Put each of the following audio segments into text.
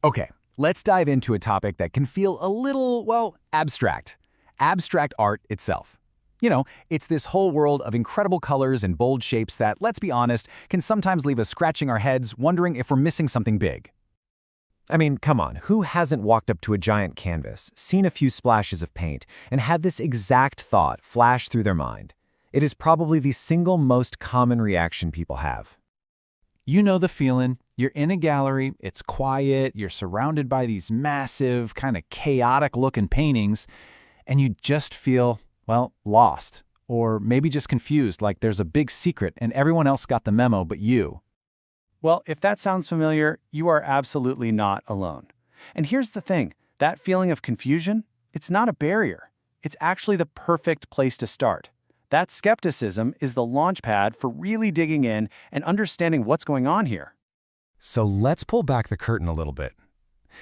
Okay, let's dive into a topic that can feel a little, well, abstract. Abstract art itself. It's this whole world of incredible colors and bold shapes that, let's be honest, can sometimes leave us scratching our heads wondering if we're missing something big. I mean, come on, who hasn't walked up to a giant canvas, seen a few splashes of paint, and had this exact thought flash through their mind? It is probably the single most common reaction people have. You know the feeling. You're in a gallery, it's quiet, you're surrounded by these massive, kind of chaotic-looking paintings, and you just feel, well, lost. Or maybe just confused, like there's a big secret and everyone else got the memo but you. Well, if that sounds familiar, you are absolutely not alone. And here's the thing, that feeling of confusion, it's not a barrier. It's actually the perfect place to start. That skepticism is the launchpad for really digging in and understanding what's going on here. So let's pull back the curtain a little bit.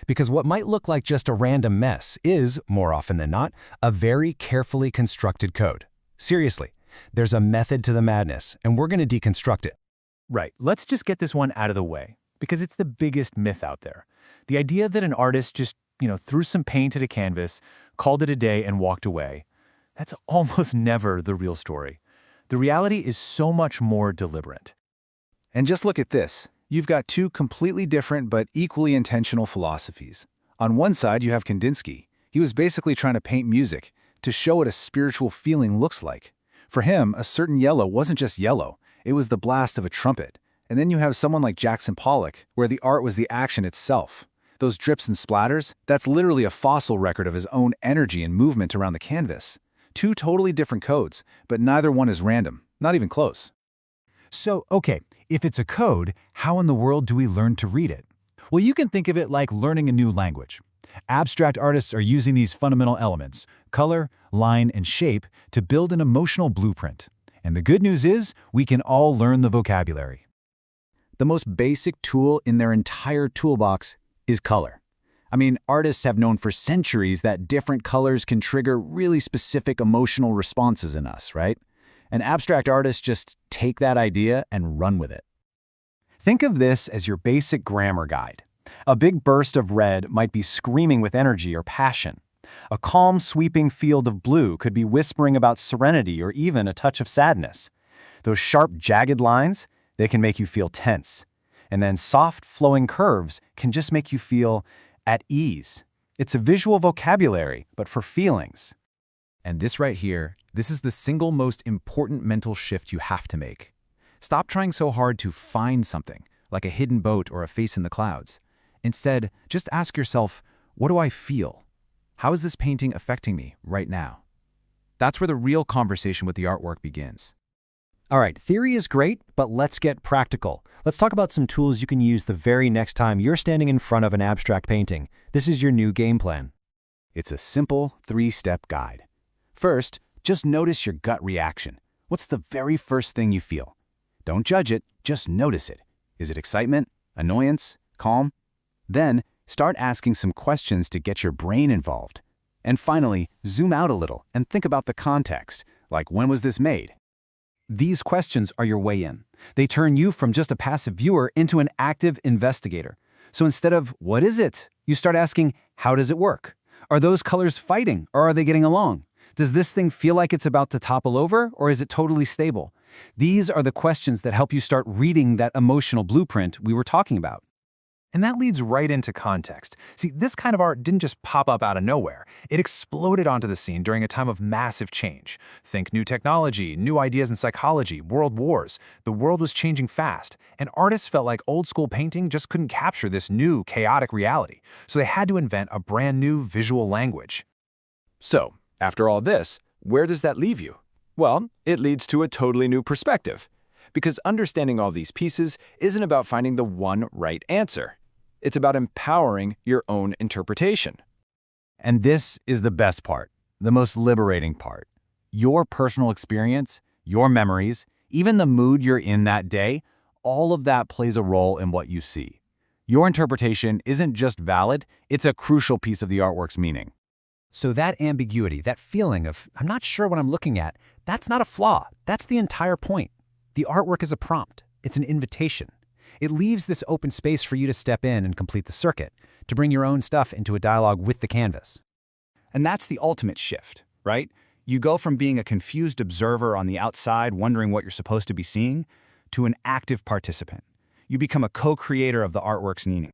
Because what might look like just a random mess is, more often than not, a very carefully constructed code. Seriously, there's a method to the madness, and we're going to deconstruct it. Right, let's just get this one out of the way, because it's the biggest myth out there. The idea that an artist just, threw some paint at a canvas, called it a day, and walked away. That's almost never the real story. The reality is so much more deliberate. And just look at this. You've got two completely different but equally intentional philosophies. On one side, you have Kandinsky. He was basically trying to paint music to show what a spiritual feeling looks like. For him, a certain yellow wasn't just yellow. It was the blast of a trumpet. And then you have someone like Jackson Pollock, where the art was the action itself. Those drips and splatters, that's literally a fossil record of his own energy and movement around the canvas. Two totally different codes, but neither one is random, not even close. So, okay, if it's a code, how in the world do we learn to read it? Well, you can think of it like learning a new language. Abstract artists are using these fundamental elements, color, line, and shape, to build an emotional blueprint. And the good news is, we can all learn the vocabulary. The most basic tool in their entire toolbox is color. I mean, artists have known for centuries that different colors can trigger really specific emotional responses in us, right? And abstract artists just take that idea and run with it. Think of this as your basic grammar guide. A big burst of red might be screaming with energy or passion. A calm, sweeping field of blue could be whispering about serenity or even a touch of sadness. Those sharp, jagged lines, they can make you feel tense. And then soft, flowing curves can just make you feel at ease. It's a visual vocabulary, but for feelings. And this right here, this is the single most important mental shift you have to make. Stop trying so hard to find something, like a hidden boat or a face in the clouds. Instead, just ask yourself, what do I feel? How is this painting affecting me right now? That's where the real conversation with the artwork begins. All right, theory is great, but let's get practical. Let's talk about some tools you can use the very next time you're standing in front of an abstract painting. This is your new game plan. It's a simple 3-step guide. First, just notice your gut reaction. What's the very first thing you feel? Don't judge it, just notice it. Is it excitement, annoyance, calm? Then, start asking some questions to get your brain involved. And finally, zoom out a little and think about the context, like when was this made? These questions are your way in. They turn you from just a passive viewer into an active investigator. So instead of, what is it? You start asking, how does it work? Are those colors fighting, or are they getting along? Does this thing feel like it's about to topple over, or is it totally stable? These are the questions that help you start reading that emotional blueprint we were talking about. And that leads right into context. See, this kind of art didn't just pop up out of nowhere. It exploded onto the scene during a time of massive change. Think new technology, new ideas in psychology, world wars. The world was changing fast, and artists felt like old-school painting just couldn't capture this new, chaotic reality. So they had to invent a brand new visual language. So, after all this, where does that leave you? Well, it leads to a totally new perspective. Because understanding all these pieces isn't about finding the one right answer. It's about empowering your own interpretation. And this is the best part, the most liberating part. Your personal experience, your memories, even the mood you're in that day, all of that plays a role in what you see. Your interpretation isn't just valid, it's a crucial piece of the artwork's meaning. So that ambiguity, that feeling of, I'm not sure what I'm looking at, that's not a flaw. That's the entire point. The artwork is a prompt. It's an invitation. It leaves this open space for you to step in and complete the circuit, to bring your own stuff into a dialogue with the canvas. And that's the ultimate shift, right? You go from being a confused observer on the outside wondering what you're supposed to be seeing, to an active participant. You become a co-creator of the artwork's meaning.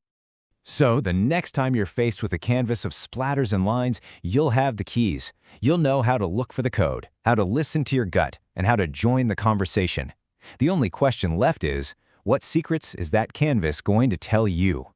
So, the next time you're faced with a canvas of splatters and lines, you'll have the keys. You'll know how to look for the code, how to listen to your gut, and how to join the conversation. The only question left is, what secrets is that canvas going to tell you?